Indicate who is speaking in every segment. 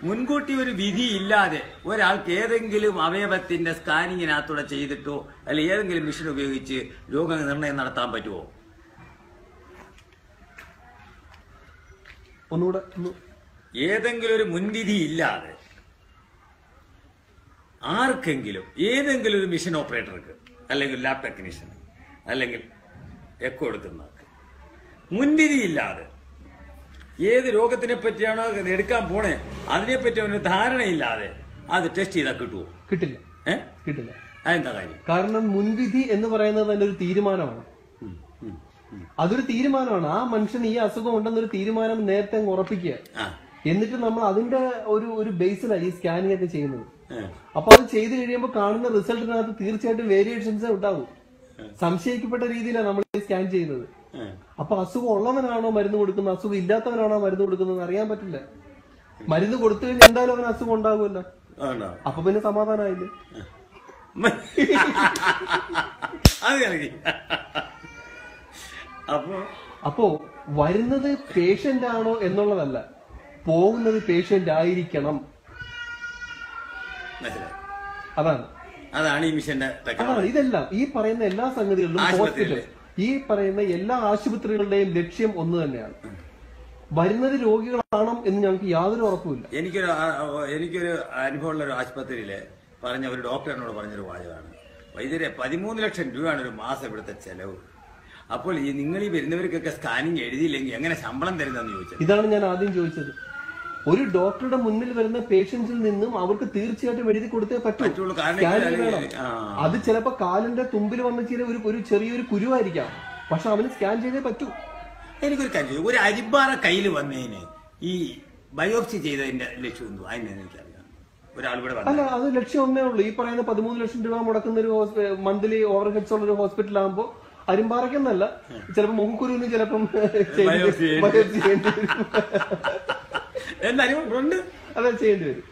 Speaker 1: മുൻകൂട്ടി ഒരു വിധി ഇല്ലാതെ ഒരാൾക്ക് ഏതെങ്കിലും അവയവത്തിന്റെ സ്കാനിങ്ങിനകത്തൂടെ ചെയ്തിട്ടോ അല്ലെ ഏതെങ്കിലും മെഷീൻ ഉപയോഗിച്ച് രോഗനിർണയം നടത്താൻ പറ്റുമോ?
Speaker 2: ഒന്നുകൂടെ
Speaker 1: ഏതെങ്കിലും ഒരു മുൻവിധി ഇല്ലാതെ ആർക്കെങ്കിലും ഏതെങ്കിലും ഒരു മെഷീൻ ഓപ്പറേറ്റർക്ക് അല്ലെങ്കിൽ ലാബ് ടെക്നീഷ്യൻ അല്ലെങ്കിൽ എക്കോ എടുക്കുന്നവർക്ക് മുൻവിധി ഇല്ലാതെ ഏത് രോഗത്തിനെ പറ്റിയാണോ എടുക്കാൻ പോണേ അതിനെപ്പറ്റി അവന് ധാരണയില്ലാതെ അത് ടെസ്റ്റ് ചെയ്താൽ കിട്ടുമോ?
Speaker 2: കിട്ടില്ല. കിട്ടില്ല.
Speaker 1: അതെന്താ കാര്യം?
Speaker 2: കാരണം മുൻവിധി എന്ന് പറയുന്നത് തന്നെ ഒരു തീരുമാനമാണ്. അതൊരു തീരുമാനമാണ്. ആ മനുഷ്യന് ഈ അസുഖം ഉണ്ടെന്നൊരു തീരുമാനം നേരത്തെ അങ്ങ് ഉറപ്പിക്കുക. എന്നിട്ട് നമ്മൾ അതിന്റെ ഒരു ബേസിലാണ് ഈ സ്കാനിങ് ഒക്കെ ചെയ്യുന്നത്. അപ്പൊ അത് ചെയ്ത് കഴിയുമ്പോൾ കാണുന്ന റിസൾട്ടിനകത്ത് തീർച്ചയായിട്ടും വേരിയേഷൻസ് ഉണ്ടാവും. സംശയിക്കപ്പെട്ട രീതിയിലാണ് നമ്മൾ സ്കാൻ ചെയ്യുന്നത്. അപ്പൊ അസുഖം ഉള്ളവനാണോ മരുന്ന് കൊടുക്കുന്നത്, അസുഖം ഇല്ലാത്തവനാണോ മരുന്ന് കൊടുക്കുന്നത് അറിയാൻ പറ്റില്ല. മരുന്ന് കൊടുത്തു കഴിഞ്ഞാൽ എന്തായാലും അവന് അസുഖം ഉണ്ടാകുമല്ലോ. അപ്പൊ പിന്നെ സമാധാനമായില്ലേ? അപ്പോ വരുന്നത് പേഷ്യന്റ് ആണോ എന്നുള്ളതല്ല, പോകുന്നത് പേഷ്യന്റ് ആയിരിക്കണം.
Speaker 1: അതാണ് ഈ മിഷന്റെ.
Speaker 2: അതാണ് ഇതെല്ലാം ഈ പറയുന്ന എല്ലാ സംഗതികളിലും ഹോസ്പിറ്റൽ ഈ പറയുന്ന എല്ലാ ആശുപത്രികളുടെയും ലക്ഷ്യം ഒന്ന് തന്നെയാണ്. വരുന്നത് രോഗികളാണോ എന്ന് ഞങ്ങൾക്ക് യാതൊരു ഉറപ്പുമില്ല.
Speaker 1: എനിക്കൊരു അനുഭവമുള്ള ഒരു ആശുപത്രിയില് പറഞ്ഞ ഒരു ഡോക്ടറിനോട് പറഞ്ഞൊരു വാചകമാണ്, വൈദ്യരെ 13 ലക്ഷം രൂപയാണ് ഒരു മാസം ഇവിടുത്തെ ചെലവ്. അപ്പോൾ ഈ നിങ്ങൾ ഈ വരുന്നവർക്കൊക്കെ സ്കാനിങ് എഴുതിയില്ലെങ്കിൽ എങ്ങനെ ശമ്പളം തരുന്നതെന്ന് ചോദിച്ചത്.
Speaker 2: ഇതാണ് ഞാൻ ആദ്യം ചോദിച്ചത്. ഒരു ഡോക്ടറുടെ മുന്നിൽ വരുന്ന പേഷ്യൻസിൽ നിന്നും അവർക്ക് തീർച്ചയായിട്ടും എഴുതി കൊടുത്തേ പറ്റുള്ളൂ. അത് ചിലപ്പോ കാലിന്റെ തുമ്പിൽ വന്ന ഒരു ചെറിയൊരു കുരുവായിരിക്കാം, പക്ഷെ അവന് സ്കാൻ ചെയ്തേ പറ്റൂ.
Speaker 1: എനിക്കൊരു കാര്യം, ഒരു അരിമ്പാറ കയ്യിൽ വന്നതിന് ഈ ബയോപ്സി ചെയ്തതിന്റെ ലക്ഷ്യം എന്തോ അതിനെ എനിക്കറിയാം.
Speaker 2: അല്ല, അത് ലക്ഷ്യം ഒന്നേ ഉള്ളൂ. ഈ പറയുന്ന 13 ലക്ഷം രൂപ മുടക്കുന്ന ഒരു മന്ത്ലി ഓവർ ഹെഡ്സ് ഉള്ള ഒരു ഹോസ്പിറ്റലാകുമ്പോ അരിമ്പാറയ്ക്കെന്നല്ല, ചിലപ്പോ മുഖക്കുരുവിന് ചിലപ്പം ബയോപ്സി ചെയ്യേണ്ടി വരും. അതെ, ചെയ്യേണ്ടി വരും.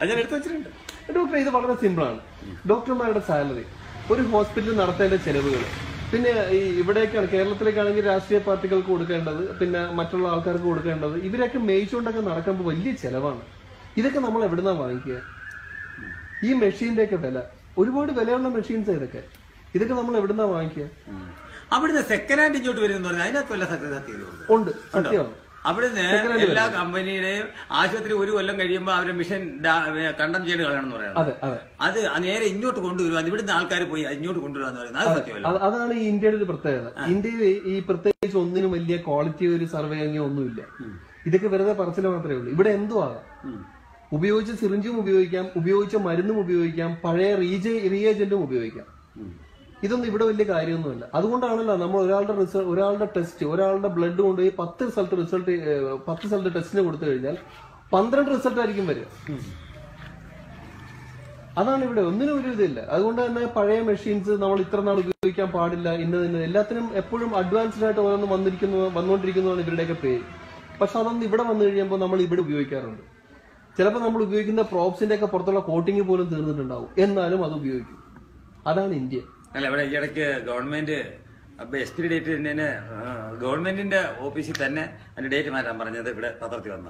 Speaker 2: ഡോക്ടർ, ഇത് വളരെ സിമ്പിൾ ആണ്. ഡോക്ടർമാരുടെ സാലറി, ഒരു ഹോസ്പിറ്റൽ നടത്തേണ്ട ചെലവുകൾ, പിന്നെ ഈ ഇവിടേക്കാണ് കേരളത്തിലേക്കാണെങ്കിൽ രാഷ്ട്രീയ പാർട്ടികൾക്ക് കൊടുക്കേണ്ടത്, പിന്നെ മറ്റുള്ള ആൾക്കാർക്ക് കൊടുക്കേണ്ടത്, ഇവരൊക്കെ മേയിച്ചുകൊണ്ടൊക്കെ നടക്കുമ്പോൾ വലിയ ചെലവാണ്. ഇതൊക്കെ നമ്മൾ എവിടുന്നാ വാങ്ങിക്കുക? ഈ മെഷീന്റെ ഒക്കെ വില, ഒരുപാട് വിലയുള്ള മെഷീൻസ് ഇതൊക്കെ നമ്മൾ എവിടുന്നാ വാങ്ങിക്കുക?
Speaker 1: അവിടുന്ന് സെക്കൻഡ് ഹാൻഡ് ഇങ്ങോട്ട് വരുന്ന അതിനകത്ത് വല്ല
Speaker 2: ഉണ്ട്, സത്യമാണ്.
Speaker 1: അവിടുന്ന് എല്ലാ കമ്പനിയുടെയും ആശുപത്രി ഒരു കൊല്ലം കഴിയുമ്പോൾ അവരെ മിഷൻ കണ്ടം ചെയ്ത് കളയണമെന്ന് പറയുന്നത്. അത് നേരെ ഇങ്ങോട്ട് കൊണ്ടുവരും. അത് ഇവിടുന്ന് ആൾക്കാർ പോയി ഇങ്ങോട്ട് കൊണ്ടുവരാന്ന് പറയുന്നത് അത് സത്യമല്ല.
Speaker 2: അതാണ് ഈ ഇന്ത്യയുടെ ഒരു പ്രത്യേകത. ഇന്ത്യയിൽ ഈ പ്രത്യേകിച്ച് ഒന്നിനും വലിയ ക്വാളിറ്റി ഒരു സർവേ അങ്ങനെ ഒന്നുമില്ല. ഇതൊക്കെ വെറുതെ പറച്ചില് മാത്രമേ ഉള്ളൂ. ഇവിടെ എന്തോ ആകാം. ഉപയോഗിച്ച സിറിഞ്ചും ഉപയോഗിക്കാം, ഉപയോഗിച്ച മരുന്നും ഉപയോഗിക്കാം, പഴയ റീഏജന്റും ഉപയോഗിക്കാം. ഇതൊന്നും ഇവിടെ വലിയ കാര്യമൊന്നുമില്ല. അതുകൊണ്ടാണല്ലോ നമ്മൾ ഒരാളുടെ ടെസ്റ്റ്, ഒരാളുടെ ബ്ലഡ് കൊണ്ടുപോയി 10 സ്ഥലത്ത് ടെസ്റ്റിന് കൊടുത്തു കഴിഞ്ഞാൽ 12 റിസൾട്ട് ആയിരിക്കും വരിക. അതാണ് ഇവിടെ ഒന്നിനും ഒരു ഇതില്ല. അതുകൊണ്ട് തന്നെ പഴയ മെഷീൻസ് നമ്മൾ ഇത്ര നാൾ ഉപയോഗിക്കാൻ പാടില്ല, ഇന്നത് എല്ലാത്തിനും എപ്പോഴും അഡ്വാൻസ്ഡ് ആയിട്ട് ഓരോന്നും വന്നുകൊണ്ടിരിക്കുന്നതാണ് ഇവരുടെയൊക്കെ പേര്. പക്ഷെ അതൊന്നും ഇവിടെ വന്നു കഴിയുമ്പോൾ നമ്മൾ ഇവിടെ ഉപയോഗിക്കാറുണ്ട്. ചിലപ്പോൾ നമ്മൾ ഉപയോഗിക്കുന്ന പ്രോപ്സിന്റെ ഒക്കെ പുറത്തുള്ള കോട്ടിങ് പോലും തീർന്നിട്ടുണ്ടാവും, എന്നാലും അത് ഉപയോഗിക്കും. അതാണ് ഇന്ത്യ.
Speaker 1: അല്ല, ഇവിടെ ഈ ഇടയ്ക്ക് ഗവൺമെന്റ് എക്സ്പിരി ഡേറ്റ് തന്നെ ഗവൺമെന്റിന്റെ ഓഫീസിൽ തന്നെ അതിന്റെ ഡേറ്റ് മാറ്റാൻ പറഞ്ഞത് ഇവിടെ പത്രത്തിൽ വന്ന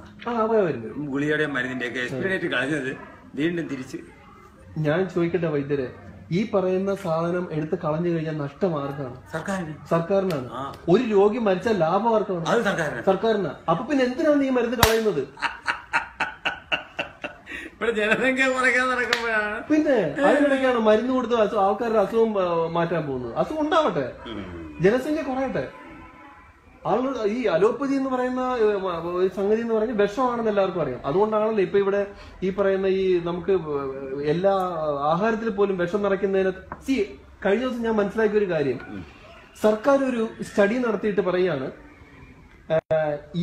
Speaker 1: ഗുളിയുടെയും മരുന്നിന്റെയൊക്കെ എക്സ്പിരി ഡേറ്റ് കളഞ്ഞത് വീണ്ടും തിരിച്ച്.
Speaker 2: ഞാൻ ചോദിക്കട്ടെ വൈദ്യരെ, ഈ പറയുന്ന സാധനം എടുത്ത് കളഞ്ഞു കഴിഞ്ഞാൽ നഷ്ടം ആർക്കാണ്? സർക്കാരിനാണ്. ഒരു രോഗി മരിച്ചാൽ ലാഭം ആർക്കാണ്? സർക്കാരിനാണ്. അപ്പൊ പിന്നെ എന്തിനാണ് ഈ മരുന്ന് കളയുന്നത്?
Speaker 1: ജനസംഖ്യ കുറയ്ക്കാൻ നടക്കുമ്പോഴാണ്.
Speaker 2: പിന്നെ അതിനിടയ്ക്കാണ് മരുന്ന് കൊടുത്ത് ആൾക്കാരുടെ അസുഖം മാറ്റാൻ പോകുന്നത്. അസുഖം ഉണ്ടാവട്ടെ, ജനസംഖ്യ കുറയട്ടെ. ആളുകൾ ഈ അലോപ്പതി എന്ന് പറയുന്ന സംഗതി എന്ന് പറഞ്ഞാൽ വിഷമാണെന്ന് എല്ലാവർക്കും അറിയാം. അതുകൊണ്ടാണല്ലോ ഇപ്പൊ ഇവിടെ ഈ പറയുന്ന ഈ നമുക്ക് എല്ലാ ആഹാരത്തിൽ പോലും വിഷം നിറയ്ക്കുന്നതിന്. കഴിഞ്ഞ ദിവസം ഞാൻ മനസ്സിലാക്കിയ ഒരു കാര്യം, സർക്കാർ ഒരു സ്റ്റഡി നടത്തിയിട്ട് പറയാണ്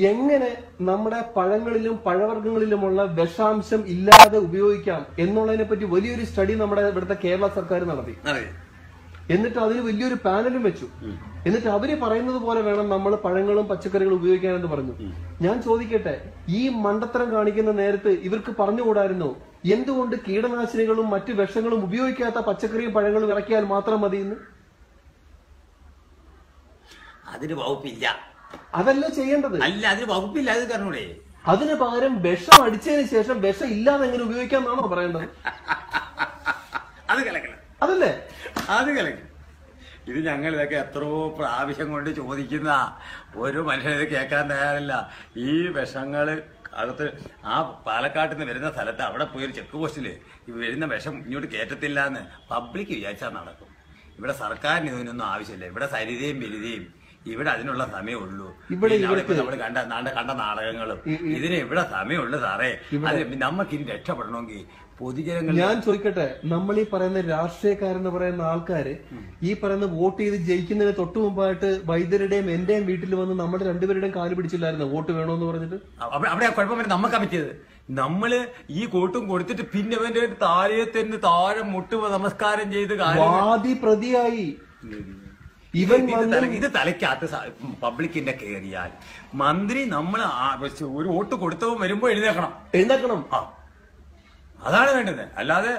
Speaker 2: എങ്ങനെ നമ്മുടെ പഴങ്ങളിലും പഴവർഗ്ഗങ്ങളിലുമുള്ള വിഷാംശം ഇല്ലാതെ ഉപയോഗിക്കാം എന്നുള്ളതിനെ പറ്റി വലിയൊരു സ്റ്റഡി നമ്മുടെ ഇവിടുത്തെ കേരള സർക്കാർ നടത്തി. എന്നിട്ട് അതിന് വലിയൊരു പാനലും വെച്ചു. എന്നിട്ട് അവര് പറയുന്നത് പോലെ വേണം നമ്മൾ പഴങ്ങളും പച്ചക്കറികളും ഉപയോഗിക്കാനെന്ന് പറഞ്ഞു. ഞാൻ ചോദിക്കട്ടെ, ഈ മണ്ടത്തരം കാണിക്കുന്ന നേരത്ത് ഇവർക്ക് പറഞ്ഞുകൂടായിരുന്നോ എന്തുകൊണ്ട് കീടനാശിനികളും മറ്റു വിഷങ്ങളും ഉപയോഗിക്കാത്ത പച്ചക്കറിയും പഴങ്ങളും ഇറക്കിയാൽ മാത്രം മതിയെന്ന്?
Speaker 1: അതിന് വകുപ്പില്ല.
Speaker 2: അതല്ല ചെയ്യേണ്ടത്.
Speaker 1: അല്ല, അതിന് വകുപ്പില്ല. അത് കാരണൂടെ
Speaker 2: അതിന് പകരം വിഷം അടിച്ചതിന് ശേഷം വിഷം ഇല്ലാതെ എങ്ങനെ ഉപയോഗിക്കാന്നാണോ പറയേണ്ടത്?
Speaker 1: അത് കലക്കണം,
Speaker 2: അതല്ലേ?
Speaker 1: അത് കലക്കണം. ഇത് ഞങ്ങൾ ഇതൊക്കെ എത്രയോ പ്രാവശ്യം കൊണ്ട് ചോദിക്കുന്ന ഒരു മനുഷ്യൻ ഇത് കേൾക്കാൻ തയ്യാറില്ല. ഈ വിഷങ്ങള് അകത്ത് ആ പാലക്കാട്ടിൽ നിന്ന് വരുന്ന സ്ഥലത്ത് അവിടെ പോയി ഒരു ചെക്ക് പോസ്റ്റില് വരുന്ന വിഷം ഇങ്ങോട്ട് കയറ്റത്തില്ല എന്ന് പബ്ലിക് വിചാരിച്ചാൽ നടക്കും. ഇവിടെ സർക്കാരിന് ഇതിനൊന്നും ആവശ്യമില്ല. ഇവിടെ സരിതയും ബലിതയും ഇവിടെ അതിനുള്ള സമയമുള്ളൂ. ഇവിടെ നമ്മൾ കണ്ട നാടകങ്ങളും ഇതിന് ഇവിടെ സമയമുള്ളൂ സാറേ. അത് നമുക്ക് ഇനി രക്ഷപ്പെടണമെങ്കിൽ പൊതുജനങ്ങൾ.
Speaker 2: ഞാൻ ചോദിക്കട്ടെ, നമ്മൾ ഈ പറയുന്ന രാഷ്ട്രീയക്കാരെന്ന് പറയുന്ന ആൾക്കാര് ഈ പറയുന്ന വോട്ട് ചെയ്ത് ജയിക്കുന്നതിന് തൊട്ടു മുമ്പായിട്ട് വൈദ്യരുടെയും എന്റെയും വീട്ടിൽ വന്ന് നമ്മുടെ രണ്ടുപേരുടെയും കാല് പിടിച്ചില്ലായിരുന്നു വോട്ട് വേണോന്ന് പറഞ്ഞിട്ട്?
Speaker 1: അവിടെ കുഴപ്പം വരെ നമുക്കാ പറ്റിയത്. നമ്മള് ഈ കോട്ടും കൊടുത്തിട്ട് പിന്നെ അവന്റെ താഴെ മുട്ടുക നമസ്കാരം ചെയ്ത്
Speaker 2: വാദി പ്രതിയായി
Speaker 1: ഇത് തലയ്ക്കകത്ത് പബ്ലിക്കിന്റെ കയറിയാൽ മന്ത്രി നമ്മൾ ഒരു വോട്ട് കൊടുത്തവൻ വരുമ്പോ എഴുന്നേക്കണം. അതാണ് വേണ്ടത്. അല്ലാതെ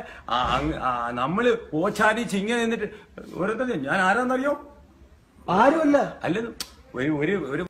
Speaker 1: നമ്മള് ഓച്ചാരി ചിങ്ങ നിന്നിട്ട് ഓരോരുത്തർ ഞാൻ ആരാന്നറിയോ?
Speaker 2: ആരുമല്ല.
Speaker 1: അല്ലെന്ന് ഒരു